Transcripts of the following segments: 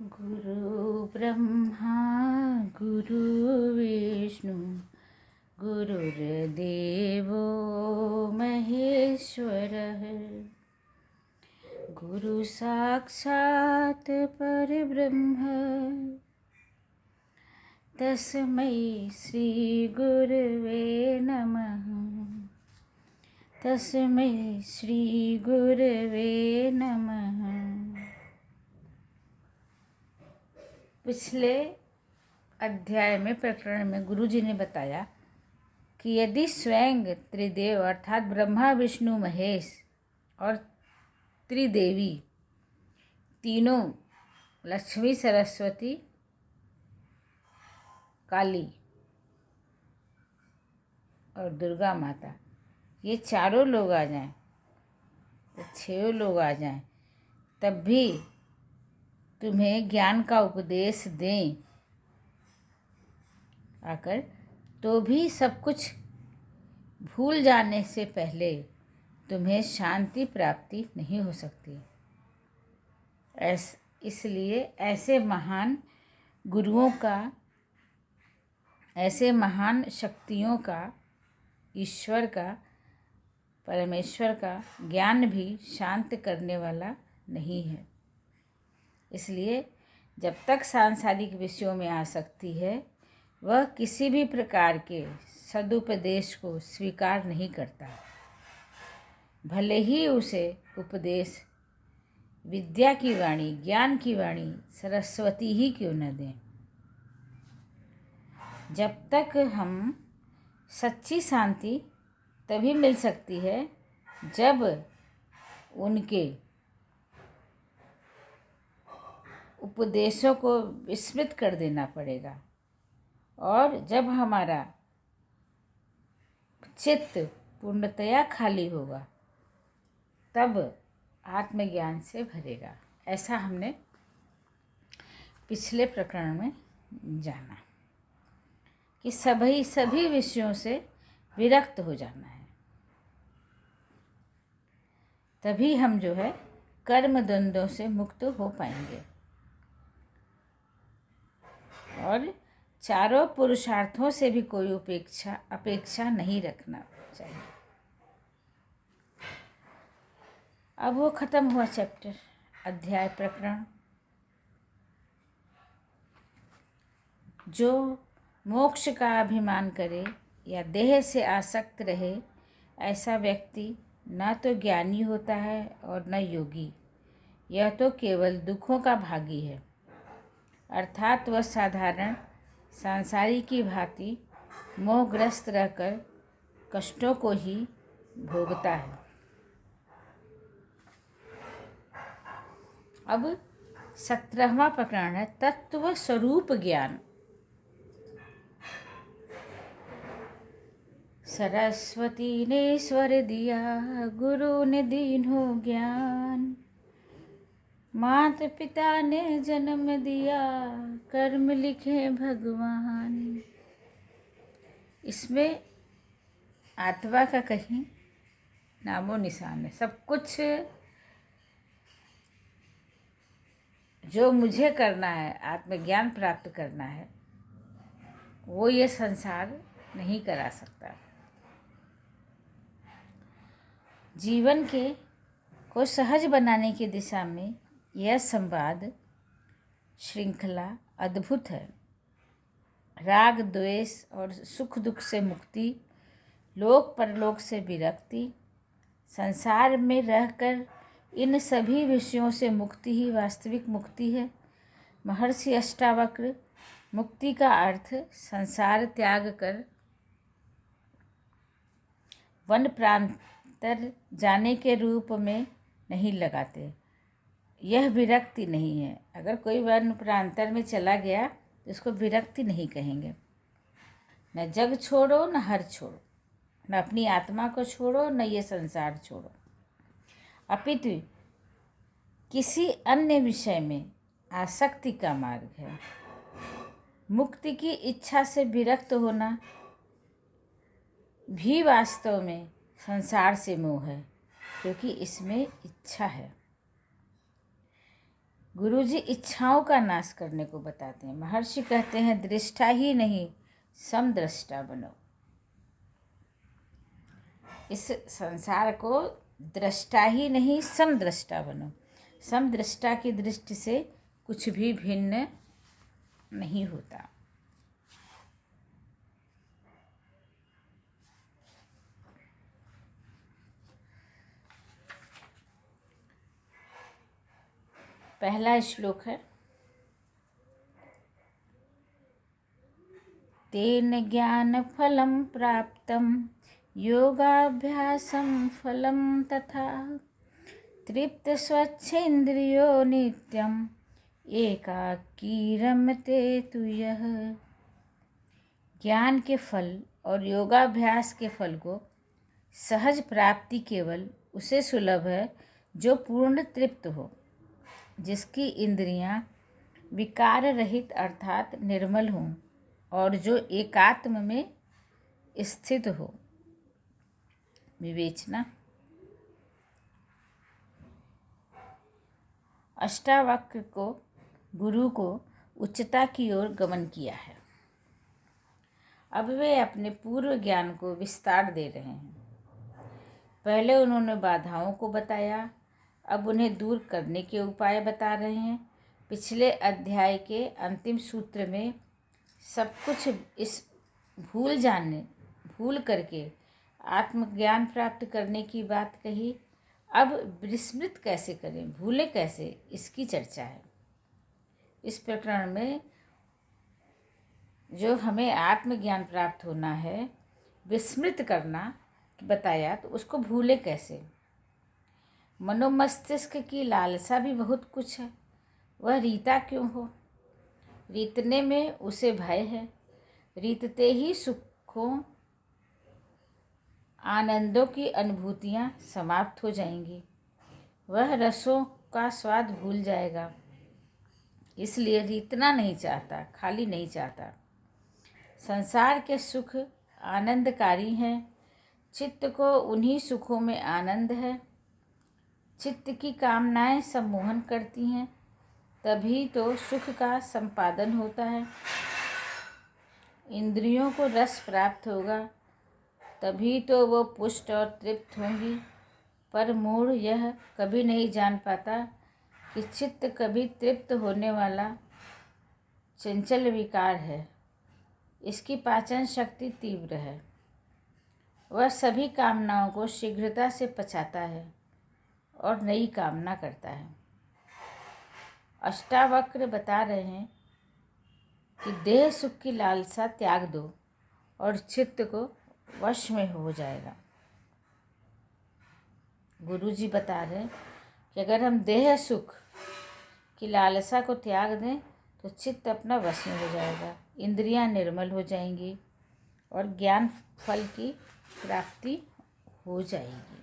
गुरु ब्रह्मा गुरु विष्णु गुरुर्देवो महेश्वरः गुरु साक्षात् परब्रह्म तस्मै श्री गुरवे नमः। तस्मै श्री गुरवे नमः। पिछले अध्याय में प्रकरण में गुरुजी ने बताया कि यदि स्वयं त्रिदेव अर्थात ब्रह्मा विष्णु महेश और त्रिदेवी तीनों लक्ष्मी सरस्वती काली और दुर्गा माता ये चारों लोग आ जाएं, तो छह लोग आ जाएं, तब भी तुम्हें ज्ञान का उपदेश दें आकर, तो भी सब कुछ भूल जाने से पहले तुम्हें शांति प्राप्ति नहीं हो सकती। इसलिए ऐसे महान गुरुओं का, ऐसे महान शक्तियों का, ईश्वर का, परमेश्वर का ज्ञान भी शांत करने वाला नहीं है। इसलिए जब तक सांसारिक विषयों में आसक्ति है, वह किसी भी प्रकार के सदुपदेश को स्वीकार नहीं करता, भले ही उसे उपदेश विद्या की वाणी, ज्ञान की वाणी सरस्वती ही क्यों न दें। जब तक हम सच्ची शांति तभी मिल सकती है जब उनके उपदेशों को विस्मृत कर देना पड़ेगा, और जब हमारा चित्त पूर्णतया खाली होगा तब आत्मज्ञान से भरेगा। ऐसा हमने पिछले प्रकरण में जाना कि सभी विषयों से विरक्त हो जाना है, तभी हम जो है कर्म द्वंद्वों से मुक्त हो पाएंगे और चारों पुरुषार्थों से भी कोई अपेक्षा नहीं रखना चाहिए। अब वो खत्म हुआ चैप्टर, अध्याय, प्रकरण। जो मोक्ष का अभिमान करे या देह से आसक्त रहे, ऐसा व्यक्ति न तो ज्ञानी होता है और न योगी। यह तो केवल दुखों का भागी है, अर्थात वह साधारण सांसारी की भांति मोहग्रस्त रहकर कष्टों को ही भोगता है। अब 17वां प्रकरण है तत्व स्वरूप ज्ञान। सरस्वती ने स्वर दिया, गुरु ने दीन्हो ज्ञान। माता पिता ने जन्म दिया, कर्म लिखे भगवान। इसमें आत्मा का कहीं नामो निशान है। सब कुछ जो मुझे करना है, आत्मज्ञान प्राप्त करना है, वो ये संसार नहीं करा सकता। जीवन को सहज बनाने की दिशा में यह संवाद श्रृंखला अद्भुत है। राग द्वेष और सुख दुख से मुक्ति, लोक परलोक से विरक्ति, संसार में रहकर इन सभी विषयों से मुक्ति ही वास्तविक मुक्ति है। महर्षि अष्टावक्र मुक्ति का अर्थ संसार त्याग कर वन प्रांतर जाने के रूप में नहीं लगाते। यह विरक्ति नहीं है। अगर कोई वन प्रांतर में चला गया तो इसको विरक्ति नहीं कहेंगे। न जग छोड़ो न हर छोड़ो, न अपनी आत्मा को छोड़ो न ये संसार छोड़ो, अपितु किसी अन्य विषय में आसक्ति का मार्ग है। मुक्ति की इच्छा से विरक्त होना भी वास्तव में संसार से मोह है, क्योंकि इसमें इच्छा है। गुरुजी इच्छाओं का नाश करने को बताते हैं। महर्षि कहते हैं दृष्टा ही नहीं समदृष्टा बनो। इस संसार को दृष्टा ही नहीं समदृष्टा बनो। समदृष्टा की दृष्टि से कुछ भी भिन्न नहीं होता। पहला श्लोक है, तेन ज्ञान फलम प्राप्तम योगाभ्यासम फलम तथा तृप्त स्वच्छेन्द्रियो नित्यम एकाकी रमते तु यः। ज्ञान के फल और योगाभ्यास के फल को सहज प्राप्ति केवल उसे सुलभ है जो पूर्ण तृप्त हो, जिसकी इंद्रियां विकार रहित अर्थात निर्मल हों और जो एकात्म में स्थित हो। विवेचना। अष्टावक्र को गुरु को उच्चता की ओर गमन किया है। अब वे अपने पूर्व ज्ञान को विस्तार दे रहे हैं। पहले उन्होंने बाधाओं को बताया, अब उन्हें दूर करने के उपाय बता रहे हैं। पिछले अध्याय के अंतिम सूत्र में सब कुछ इस भूल करके आत्मज्ञान प्राप्त करने की बात कही। अब विस्मृत कैसे करें, भूले कैसे, इसकी चर्चा है। इस प्रकरण में जो हमें आत्मज्ञान प्राप्त होना है, विस्मृत करना बताया, तो उसको भूले कैसे। मनोमस्तिष्क की लालसा भी बहुत कुछ है, वह रीता क्यों हो। रीतने में उसे भय है, रीतते ही सुखों आनंदों की अनुभूतियाँ समाप्त हो जाएंगी, वह रसों का स्वाद भूल जाएगा। इसलिए रीतना नहीं चाहता, खाली नहीं चाहता। संसार के सुख आनंदकारी हैं, चित्त को उन्हीं सुखों में आनंद है। चित्त की कामनाएं सम्मोहन करती हैं, तभी तो सुख का संपादन होता है। इंद्रियों को रस प्राप्त होगा, तभी तो वो पुष्ट और तृप्त होंगी। पर मूढ़ यह कभी नहीं जान पाता कि चित्त कभी तृप्त होने वाला चंचल विकार है। इसकी पाचन शक्ति तीव्र है, वह सभी कामनाओं को शीघ्रता से पचाता है और नई कामना करता है। अष्टावक्र बता रहे हैं कि देह सुख की लालसा त्याग दो और चित्त को वश में हो जाएगा। गुरुजी बता रहे हैं कि अगर हम देह सुख की लालसा को त्याग दें तो चित्त अपना वश में हो जाएगा, इंद्रियां निर्मल हो जाएंगी और ज्ञान फल की प्राप्ति हो जाएगी।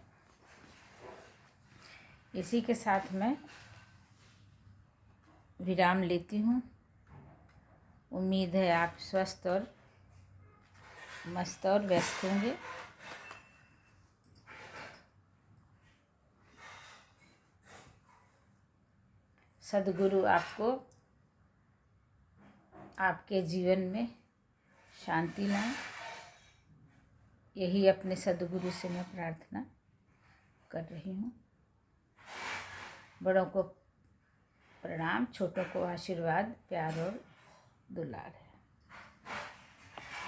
इसी के साथ मैं विराम लेती हूँ। उम्मीद है आप स्वस्थ और मस्त और व्यस्त होंगे। सद्गुरु आपको आपके जीवन में शांति लाएं, यही अपने सद्गुरु से मैं प्रार्थना कर रही हूँ। बड़ों को प्रणाम, छोटों को आशीर्वाद, प्यार और दुलार है।